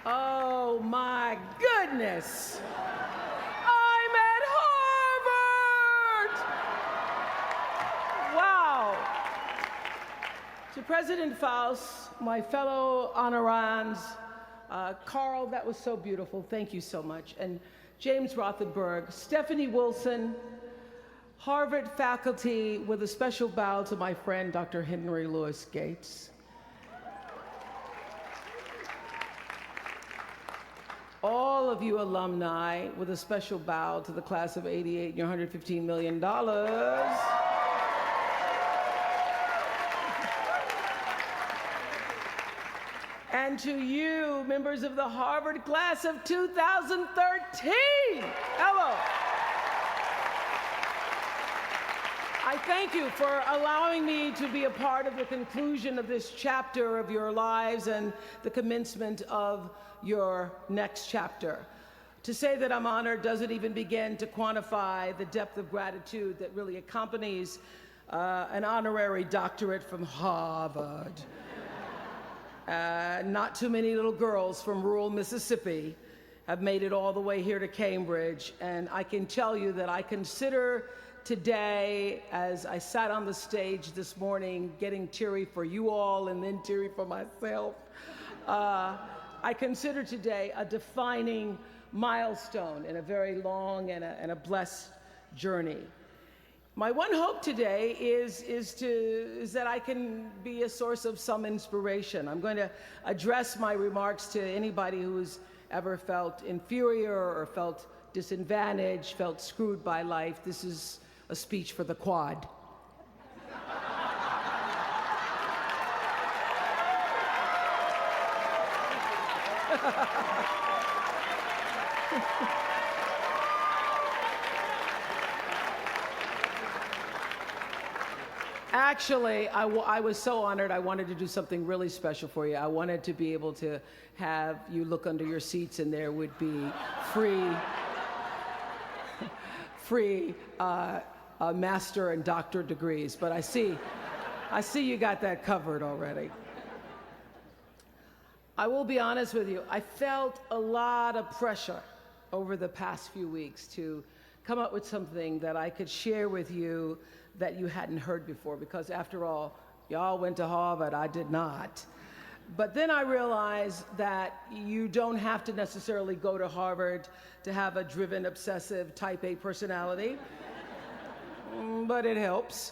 Oh my goodness! I'm at Harvard! Wow! To President Faust, my fellow honorands, Carl, that was so beautiful, thank you so much. And James Rothenberg, Stephanie Wilson, Harvard faculty, with a special bow to my friend, Dr. Henry Louis Gates. All of you alumni, with a special bow to the class of '88 and your $115 million. And to you, members of the Harvard class of 2013, hello. I thank you for allowing me to be a part of the conclusion of this chapter of your lives and the commencement of your next chapter. To say that I'm honored doesn't even begin to quantify the depth of gratitude that really accompanies an honorary doctorate from Harvard. Not too many little girls from rural Mississippi have made it all the way here to Cambridge, and I can tell you that I consider today, as I sat on the stage this morning, getting teary for you all and then teary for myself, I consider today a defining milestone in a very long and a blessed journey. My one hope today is that I can be a source of some inspiration. I'm going to address my remarks to anybody who's ever felt inferior or felt disadvantaged, felt screwed by life. This is a speech for the quad. Actually, I was so honored. I wanted to do something really special for you. I wanted to be able to have you look under your seats and there would be free master and doctor degrees. But I see you got that covered already. I will be honest with you. I felt a lot of pressure over the past few weeks to come up with something that I could share with you that you hadn't heard before, because after all, y'all went to Harvard, I did not. But then I realized that you don't have to necessarily go to Harvard to have a driven, obsessive, type A personality, but it helps.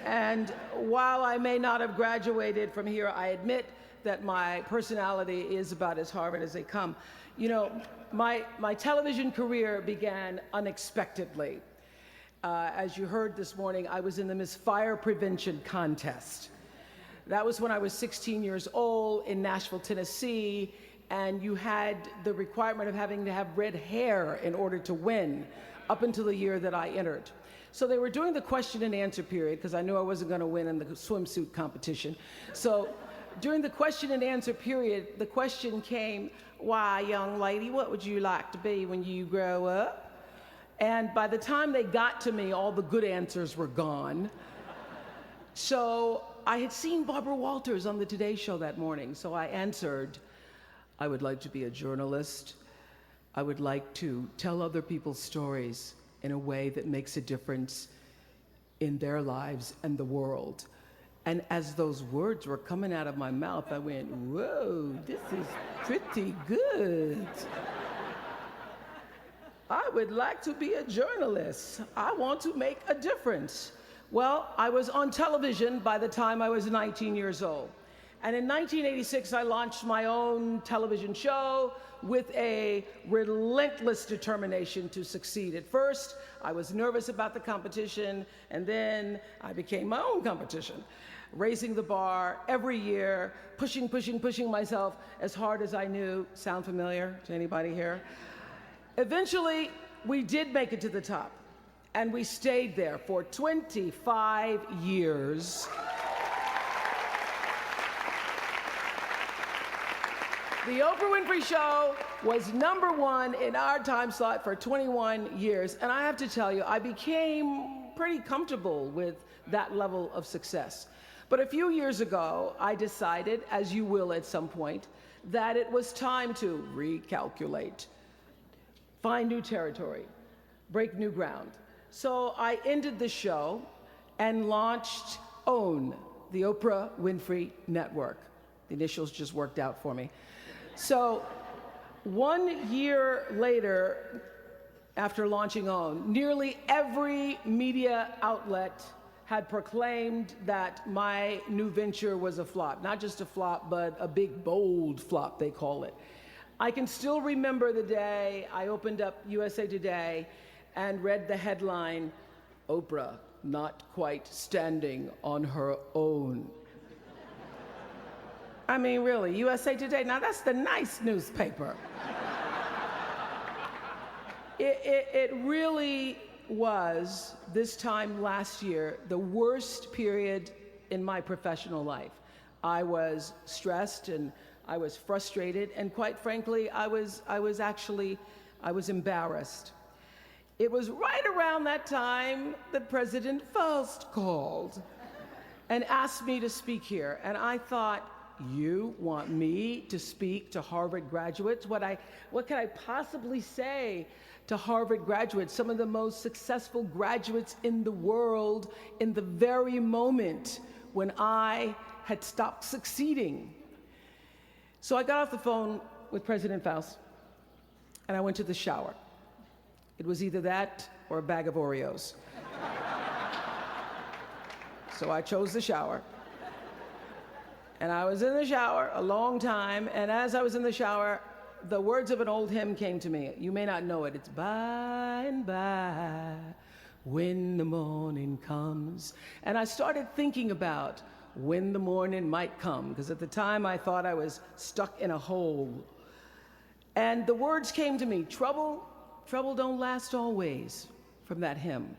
And while I may not have graduated from here, I admit that my personality is about as Harvard as they come. You know, my television career began unexpectedly. As you heard this morning, I was in the Miss Fire Prevention contest. That was when I was 16 years old in Nashville, Tennessee, and you had the requirement of having to have red hair in order to win up until the year that I entered. So they were doing the question and answer period because I knew I wasn't going to win in the swimsuit competition. So during the question and answer period, the question came, "Why, young lady, what would you like to be when you grow up?" And by the time they got to me, all the good answers were gone. So I had seen Barbara Walters on the Today Show that morning, so I answered, "I would like to be a journalist. I would like to tell other people's stories in a way that makes a difference in their lives and the world." And as those words were coming out of my mouth, I went, "Whoa, this is pretty good. I would like to be a journalist. I want to make a difference." Well, I was on television by the time I was 19 years old. And in 1986, I launched my own television show with a relentless determination to succeed. At first, I was nervous about the competition, and then I became my own competition, raising the bar every year, pushing myself as hard as I knew. Sound familiar to anybody here? Eventually, we did make it to the top, and we stayed there for 25 years. The Oprah Winfrey Show was #1 in our time slot for 21 years, and I have to tell you, I became pretty comfortable with that level of success. But a few years ago, I decided, as you will at some point, that it was time to recalculate, find new territory, break new ground. So I ended the show and launched OWN, the Opry Winfrey Network. The initials just worked out for me. So 1 year later, after launching OWN, nearly every media outlet had proclaimed that my new venture was a flop. Not just a flop, but a big, bold flop, they call it. I can still remember the day I opened up USA Today and read the headline, "Oprah not quite standing on her own." I mean, really, USA Today, now that's the nice newspaper. It really was, this time last year, the worst period in my professional life. I was stressed and I was frustrated, and quite frankly, I was embarrassed. It was right around that time that President Faust called and asked me to speak here, and I thought, you want me to speak to Harvard graduates? What can I possibly say to Harvard graduates, some of the most successful graduates in the world, in the very moment when I had stopped succeeding? So I got off the phone with President Faust, and I went to the shower. It was either that or a bag of Oreos. So I chose the shower. And I was in the shower a long time, and as I was in the shower, the words of an old hymn came to me. You may not know it. It's by and by, when the morning comes. And I started thinking about when the morning might come, because at the time I thought I was stuck in a hole. And the words came to me, trouble don't last always, from that hymn.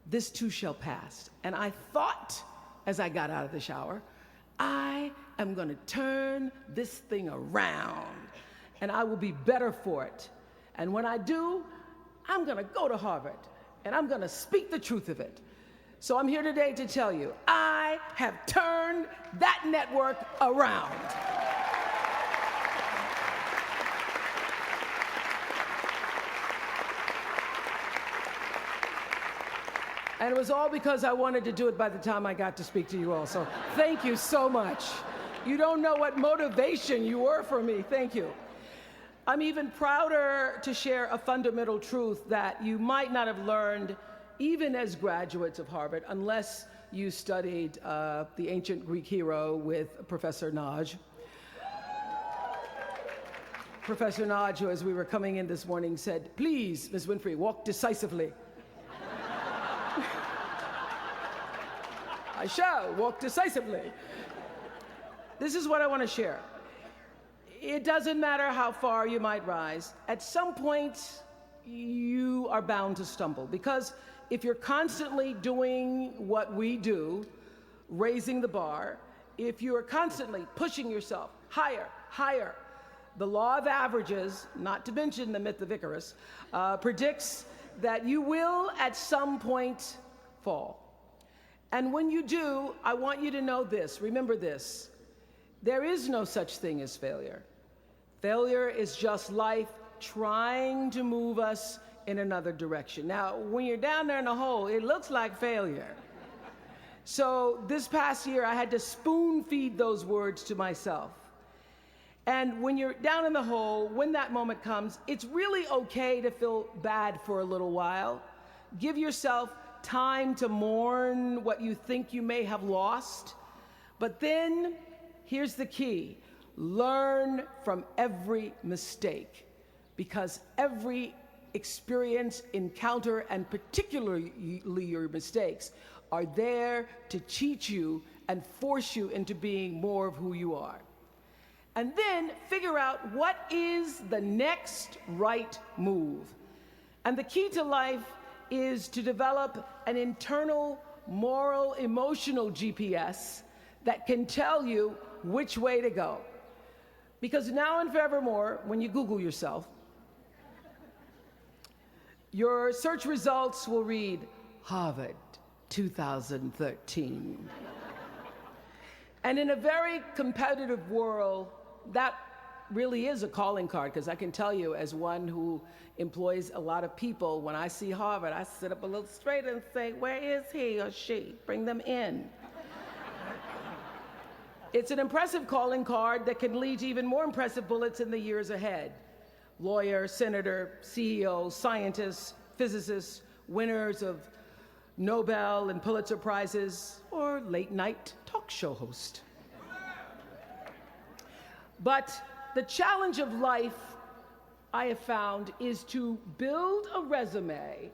This too shall pass. And I thought, as I got out of the shower, I am going to turn this thing around, and I will be better for it. And when I do, I'm going to go to Harvard, and I'm going to speak the truth of it. So I'm here today to tell you, I have turned that network around. And it was all because I wanted to do it by the time I got to speak to you all. So thank you so much. You don't know what motivation you were for me. Thank you. I'm even prouder to share a fundamental truth that you might not have learned even as graduates of Harvard, unless you studied the ancient Greek hero with Professor Naj. Professor Naj, who as we were coming in this morning said, "Please, Ms. Winfrey, walk decisively." I shall walk decisively. This is what I want to share. It doesn't matter how far you might rise. At some point, you are bound to stumble, because if you're constantly doing what we do, raising the bar, if you are constantly pushing yourself higher, higher, the law of averages, not to mention the myth of Icarus, predicts that you will at some point fall. And when you do, I want you to know this, remember this, there is no such thing as failure. Failure is just life trying to move us in another direction. Now, when you're down there in the hole, it looks like failure. So this past year, I had to spoon feed those words to myself. And when you're down in the hole, when that moment comes, it's really okay to feel bad for a little while. Give yourself time to mourn what you think you may have lost. But then, here's the key. Learn from every mistake, because every experience, encounter, and particularly your mistakes are there to teach you and force you into being more of who you are. And then figure out what is the next right move. And the key to life is to develop an internal, moral, emotional GPS that can tell you which way to go. Because now and forevermore, when you Google yourself, your search results will read Harvard 2013. And in a very competitive world, that really is a calling card, because I can tell you, as one who employs a lot of people, when I see Harvard, I sit up a little straighter and say, where is he or she? Bring them in. It's an impressive calling card that can lead to even more impressive bullets in the years ahead. Lawyer, senator, CEO, scientists, physicists, winners of Nobel and Pulitzer Prizes, or late night talk show host. But the challenge of life, I have found, is to build a resume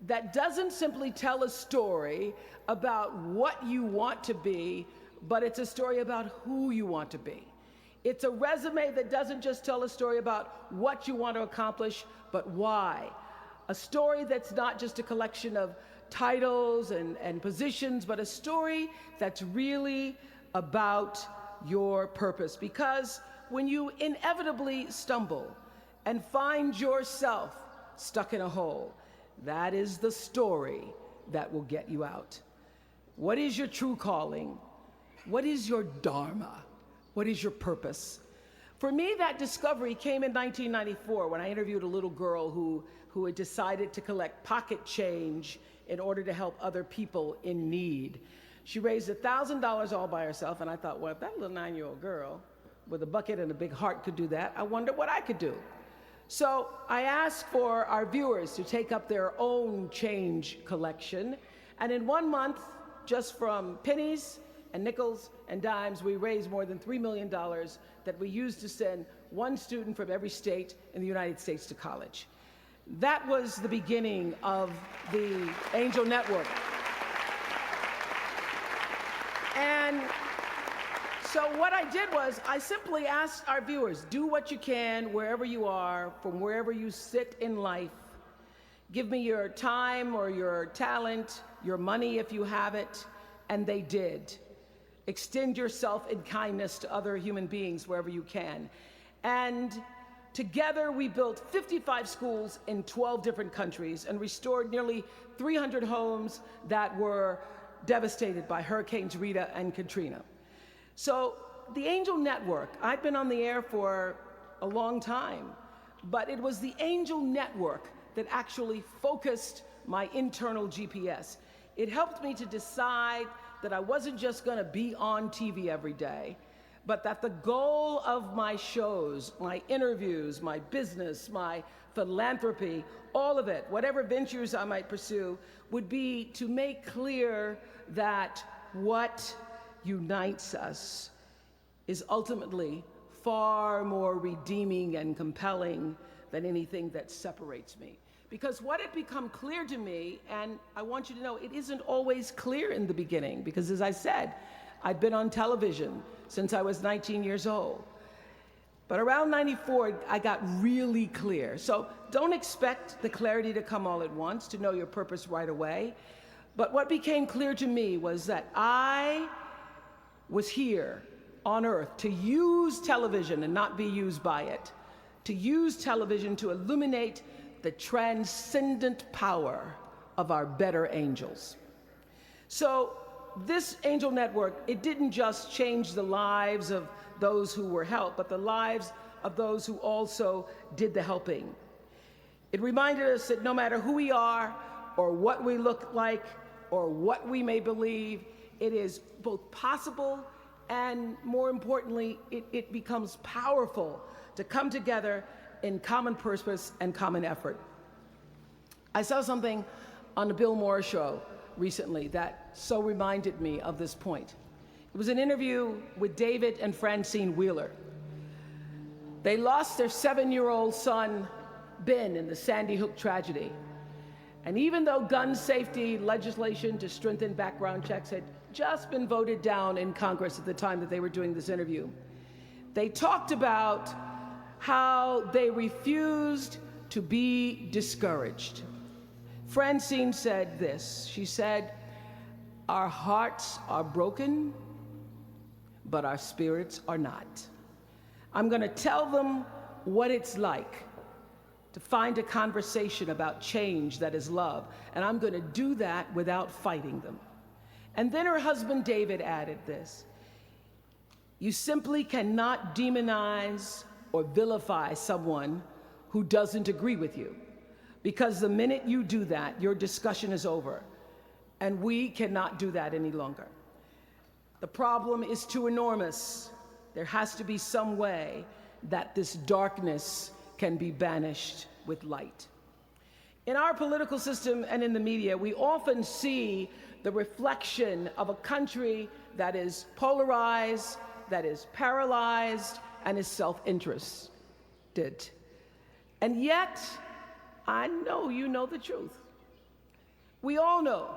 that doesn't simply tell a story about what you want to be, but it's a story about who you want to be. It's a resume that doesn't just tell a story about what you want to accomplish, but why. A story that's not just a collection of titles and positions, but a story that's really about your purpose. Because when you inevitably stumble and find yourself stuck in a hole, that is the story that will get you out. What is your true calling? What is your dharma? What is your purpose? For me, that discovery came in 1994 when I interviewed a little girl who had decided to collect pocket change in order to help other people in need. She raised $1,000 all by herself, and I thought, well, if that little 9-year-old girl with a bucket and a big heart could do that, I wonder what I could do. So I asked for our viewers to take up their own change collection, and in 1 month, just from pennies and nickels and dimes, we raised more than $3 million that we used to send one student from every state in the United States to college. That was the beginning of the Angel Network. And so what I did was I simply asked our viewers, do what you can wherever you are, from wherever you sit in life. Give me your time or your talent, your money if you have it, and they did. Extend yourself in kindness to other human beings wherever you can. And together we built 55 schools in 12 different countries and restored nearly 300 homes that were devastated by Hurricanes Rita and Katrina. So the Angel Network, I've been on the air for a long time, but it was the Angel Network that actually focused my internal GPS. It helped me to decide that I wasn't just gonna be on TV every day, but that the goal of my shows, my interviews, my business, my philanthropy, all of it, whatever ventures I might pursue, would be to make clear that what unites us is ultimately far more redeeming and compelling than anything that separates me. Because what had become clear to me, and I want you to know, it isn't always clear in the beginning, because as I said, I'd been on television since I was 19 years old. But around 94, I got really clear. So don't expect the clarity to come all at once, to know your purpose right away. But what became clear to me was that I was here on earth to use television and not be used by it, to use television to illuminate the transcendent power of our better angels. So this Angel Network, it didn't just change the lives of those who were helped, but the lives of those who also did the helping. It reminded us that no matter who we are, or what we look like, or what we may believe, it is both possible and, more importantly, it becomes powerful to come together in common purpose and common effort. I saw something on the Bill Maher show recently that so reminded me of this point. It was an interview with David and Francine Wheeler. They lost their 7-year-old son, Ben, in the Sandy Hook tragedy. And even though gun safety legislation to strengthen background checks had just been voted down in Congress at the time that they were doing this interview, they talked about how they refused to be discouraged. Francine said this. She said, "Our hearts are broken, but our spirits are not. I'm going to tell them what it's like to find a conversation about change that is love, and I'm going to do that without fighting them." And then her husband David added this: "You simply cannot demonize or vilify someone who doesn't agree with you. Because the minute you do that, your discussion is over. And we cannot do that any longer. The problem is too enormous. There has to be some way that this darkness can be banished with light. In our political system and in the media, we often see the reflection of a country that is polarized, that is paralyzed, and is self-interested. And yet, I know you know the truth. We all know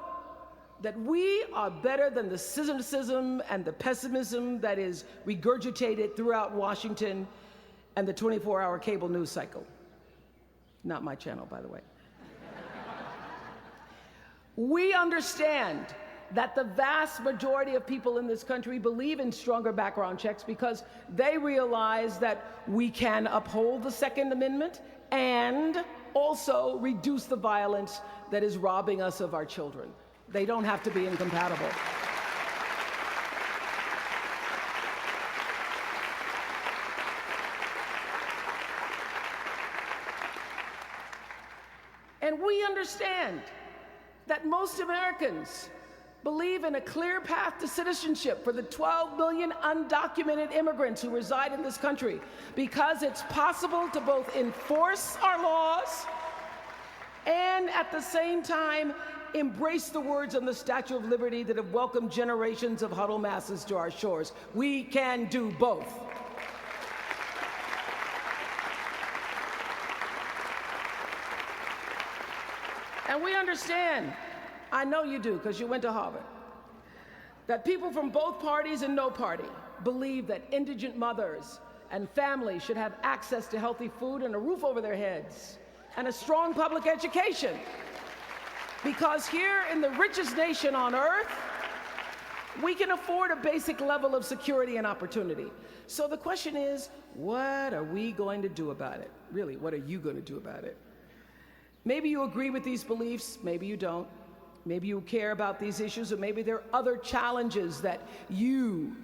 that we are better than the cynicism and the pessimism that is regurgitated throughout Washington and the 24-hour cable news cycle. Not my channel, by the way. We understand that the vast majority of people in this country believe in stronger background checks because they realize that we can uphold the Second Amendment and also reduce the violence that is robbing us of our children. They don't have to be incompatible. And we understand that most Americans believe in a clear path to citizenship for the 12 million undocumented immigrants who reside in this country, because it's possible to both enforce our laws and at the same time embrace the words on the Statue of Liberty that have welcomed generations of huddled masses to our shores. We can do both. And we understand, I know you do because you went to Harvard, that people from both parties and no party believe that indigent mothers and families should have access to healthy food and a roof over their heads and a strong public education. Because here in the richest nation on earth, we can afford a basic level of security and opportunity. So the question is, what are we going to do about it? Really, what are you going to do about it? Maybe you agree with these beliefs, maybe you don't. Maybe you care about these issues, or maybe there are other challenges that you,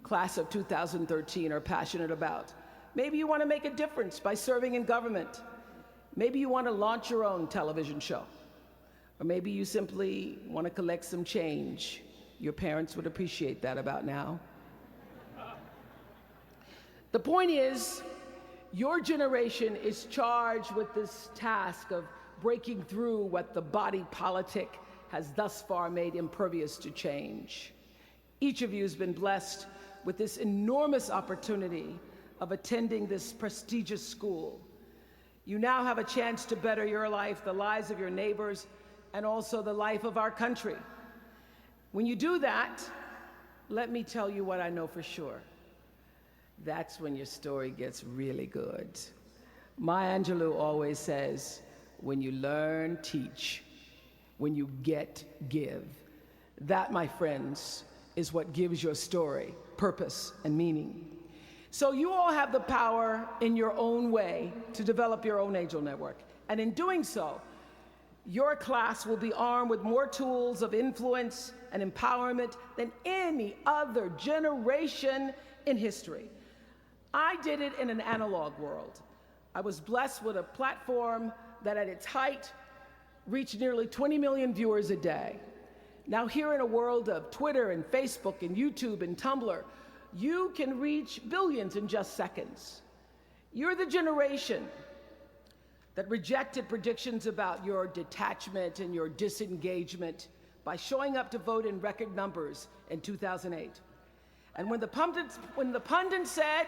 class of 2013, are passionate about. Maybe you want to make a difference by serving in government. Maybe you want to launch your own television show. Or maybe you simply want to collect some change. Your parents would appreciate that about now. The point is, your generation is charged with this task of breaking through what the body politic has thus far made impervious to change. Each of you has been blessed with this enormous opportunity of attending this prestigious school. You now have a chance to better your life, the lives of your neighbors, and also the life of our country. When you do that, let me tell you what I know for sure. That's when your story gets really good. Maya Angelou always says, when you learn, teach. When you get, give. That, my friends, is what gives your story purpose and meaning. So you all have the power in your own way to develop your own angel network. And in doing so, your class will be armed with more tools of influence and empowerment than any other generation in history. I did it in an analog world. I was blessed with a platform that at its height reached nearly 20 million viewers a day. Now here in a world of Twitter and Facebook and YouTube and Tumblr, you can reach billions in just seconds. You're the generation that rejected predictions about your detachment and your disengagement by showing up to vote in record numbers in 2008. And when the pundits said,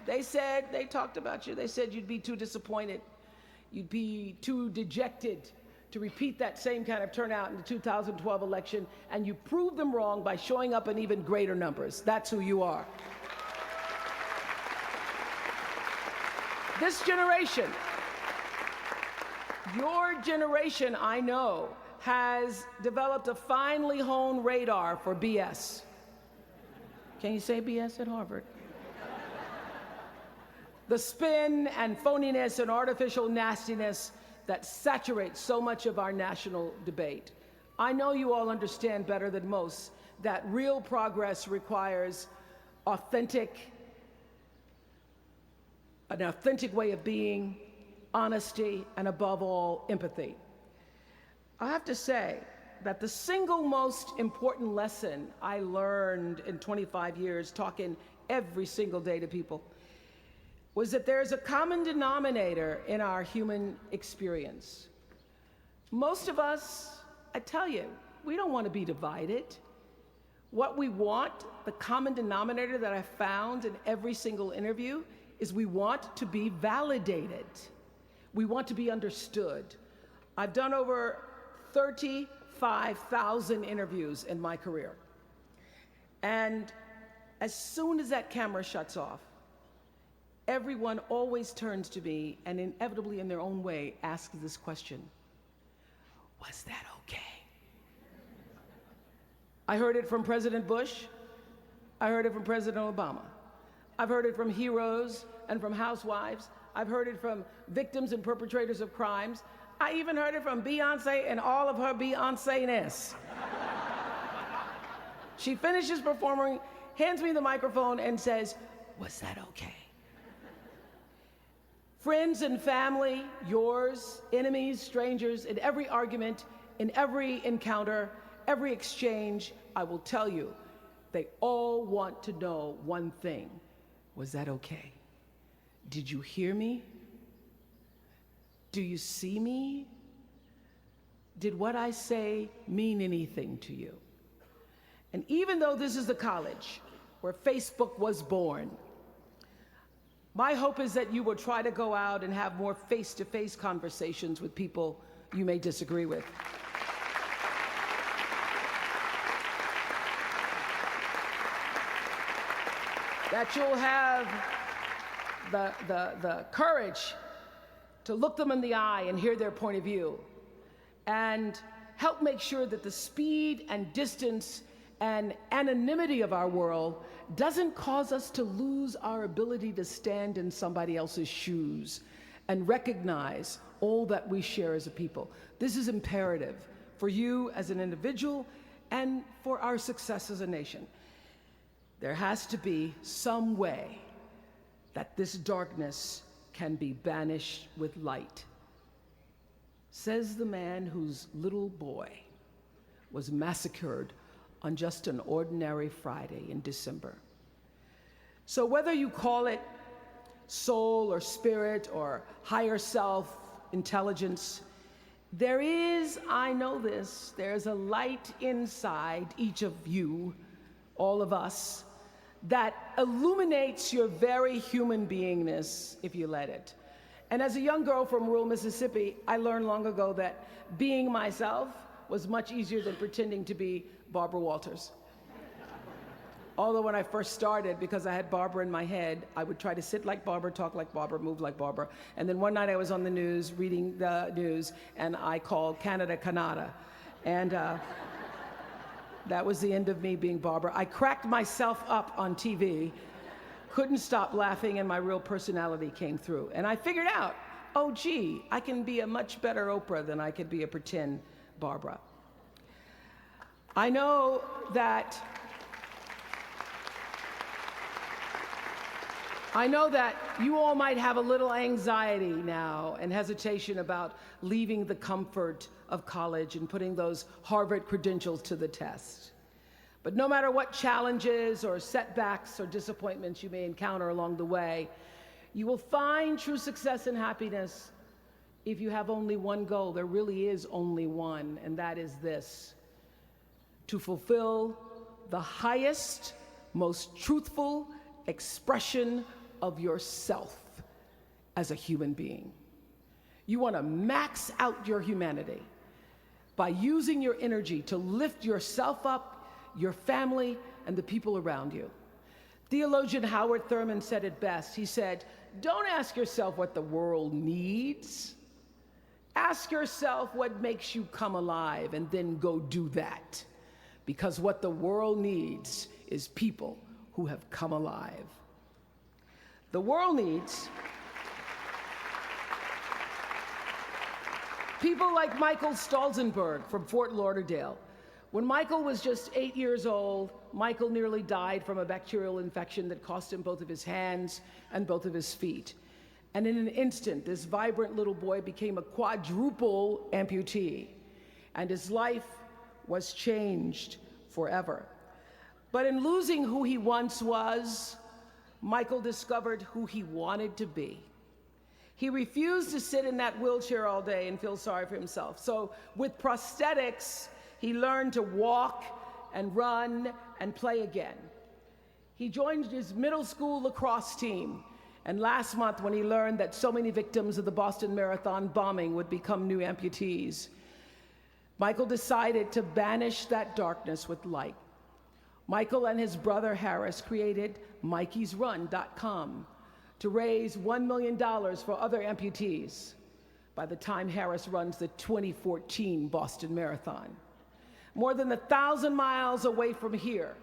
they talked about you, they said you'd be too disappointed, you'd be too dejected to repeat that same kind of turnout in the 2012 election, and you proved them wrong by showing up in even greater numbers. That's who you are. This generation, your generation, I know, has developed a finely honed radar for BS. Can you say BS at Harvard? The spin and phoniness and artificial nastiness that saturates so much of our national debate. I know you all understand better than most that real progress requires authentic an authentic way of being, honesty, and above all, empathy. I have to say that the single most important lesson I learned in 25 years talking every single day to people was that there's a common denominator in our human experience. Most of us, I tell you, we don't want to be divided. What we want, the common denominator that I found in every single interview, is we want to be validated. We want to be understood. I've done over 35,000 interviews in my career. And as soon as that camera shuts off, everyone always turns to me and inevitably in their own way asks this question: was that okay? I heard it from President Bush. I heard it from President Obama. I've heard it from heroes and from housewives. I've heard it from victims and perpetrators of crimes. I even heard it from Beyonce and all of her Beyonce-ness. She finishes performing, hands me the microphone and says, "Was that okay?" Friends and family, yours, enemies, strangers, in every argument, in every encounter, every exchange, I will tell you, they all want to know one thing: was that okay? Did you hear me? Do you see me? Did what I say mean anything to you? And even though this is the college where Facebook was born, my hope is that you will try to go out and have more face-to-face conversations with people you may disagree with. That you'll have the courage to look them in the eye and hear their point of view, and help make sure that the speed and distance and anonymity of our world doesn't cause us to lose our ability to stand in somebody else's shoes and recognize all that we share as a people. This is imperative for you as an individual and for our success as a nation. There has to be some way that this darkness can be banished with light, says the man whose little boy was massacred on just an ordinary Friday in December. So whether you call it soul or spirit or higher self, intelligence, there is, I know this, there's a light inside each of you, all of us, that illuminates your very human beingness if you let it. And as a young girl from rural Mississippi, I learned long ago that being myself was much easier than pretending to be Barbara Walters. Although when I first started, because I had Barbara in my head, I would try to sit like Barbara, talk like Barbara, move like Barbara. And then one night I was on the news, reading the news, and I called Canada, Canada. And that was the end of me being Barbara. I cracked myself up on TV, couldn't stop laughing, and my real personality came through. And I figured out, oh gee, I can be a much better Oprah than I could be a pretend Barbara. I know that you all might have a little anxiety now and hesitation about leaving the comfort of college and putting those Harvard credentials to the test. But no matter what challenges or setbacks or disappointments you may encounter along the way, you will find true success and happiness if you have only one goal. There really is only one, and that is this: to fulfill the highest, most truthful expression of yourself as a human being. You want to max out your humanity by using your energy to lift yourself up, your family, and the people around you. Theologian Howard Thurman said it best. He said, "Don't ask yourself what the world needs. Ask yourself what makes you come alive, and then go do that. Because what the world needs is people who have come alive." The world needs people like Michael Stolzenberg from Fort Lauderdale. When Michael was just 8 years old, Michael nearly died from a bacterial infection that cost him both of his hands and both of his feet. And in an instant, this vibrant little boy became a quadruple amputee, and his life was changed forever. But in losing who he once was, Michael discovered who he wanted to be. He refused to sit in that wheelchair all day and feel sorry for himself. So with prosthetics, he learned to walk and run and play again. He joined his middle school lacrosse team. And last month, when he learned that so many victims of the Boston Marathon bombing would become new amputees, Michael decided to banish that darkness with light. Michael and his brother Harris created MikeysRun.com to raise $1 million for other amputees by the time Harris runs the 2014 Boston Marathon. More than 1,000 miles away from here,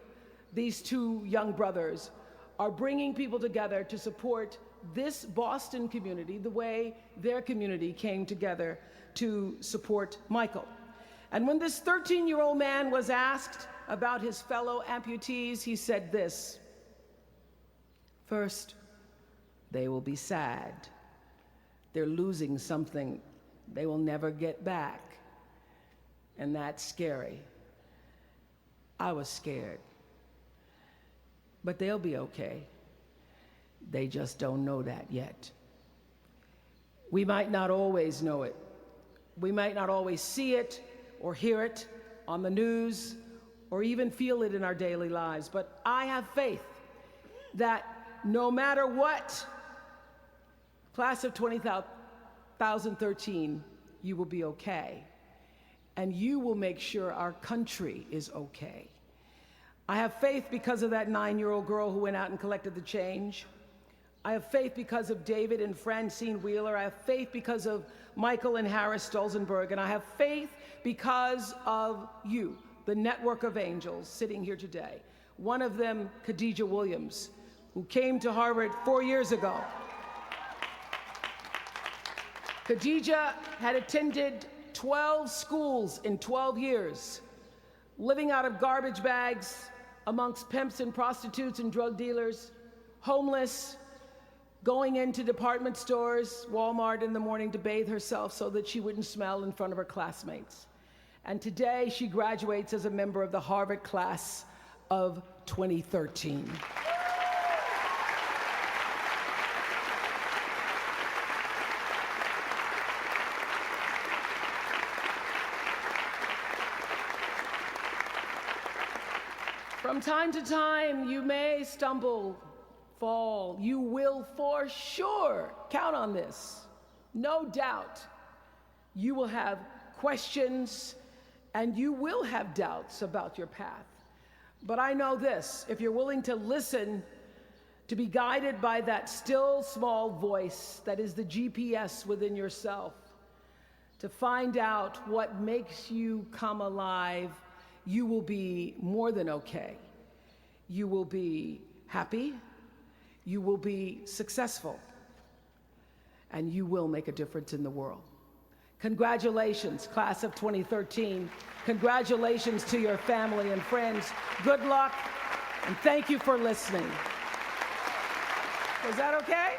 these two young brothers are bringing people together to support this Boston community the way their community came together to support Michael. And when this 13-year-old man was asked about his fellow amputees, he said this: first, they will be sad. They're losing something they will never get back. And that's scary. I was scared. But they'll be okay. They just don't know that yet. We might not always know it. We might not always see it or hear it on the news or even feel it in our daily lives. But I have faith that no matter what, class of 2013, you will be okay. And you will make sure our country is okay. I have faith because of that 9-year-old girl who went out and collected the change. I have faith because of David and Francine Wheeler. I have faith because of Michael and Harris Stolzenberg. And I have faith because of you, the network of angels sitting here today. One of them, Khadijah Williams, who came to Harvard 4 years ago. Khadijah had attended 12 schools in 12 years, living out of garbage bags amongst pimps and prostitutes and drug dealers, homeless, going into department stores, Walmart in the morning to bathe herself so that she wouldn't smell in front of her classmates. And today she graduates as a member of the Harvard class of 2013. From time to time, you may stumble, fall. You will for sure count on this. No doubt. You will have questions and you will have doubts about your path. But I know this: if you're willing to listen, to be guided by that still small voice that is the GPS within yourself, to find out what makes you come alive, you will be more than okay. You will be happy, you will be successful, and you will make a difference in the world. Congratulations, class of 2013. Congratulations to your family and friends. Good luck, and thank you for listening. Was that okay?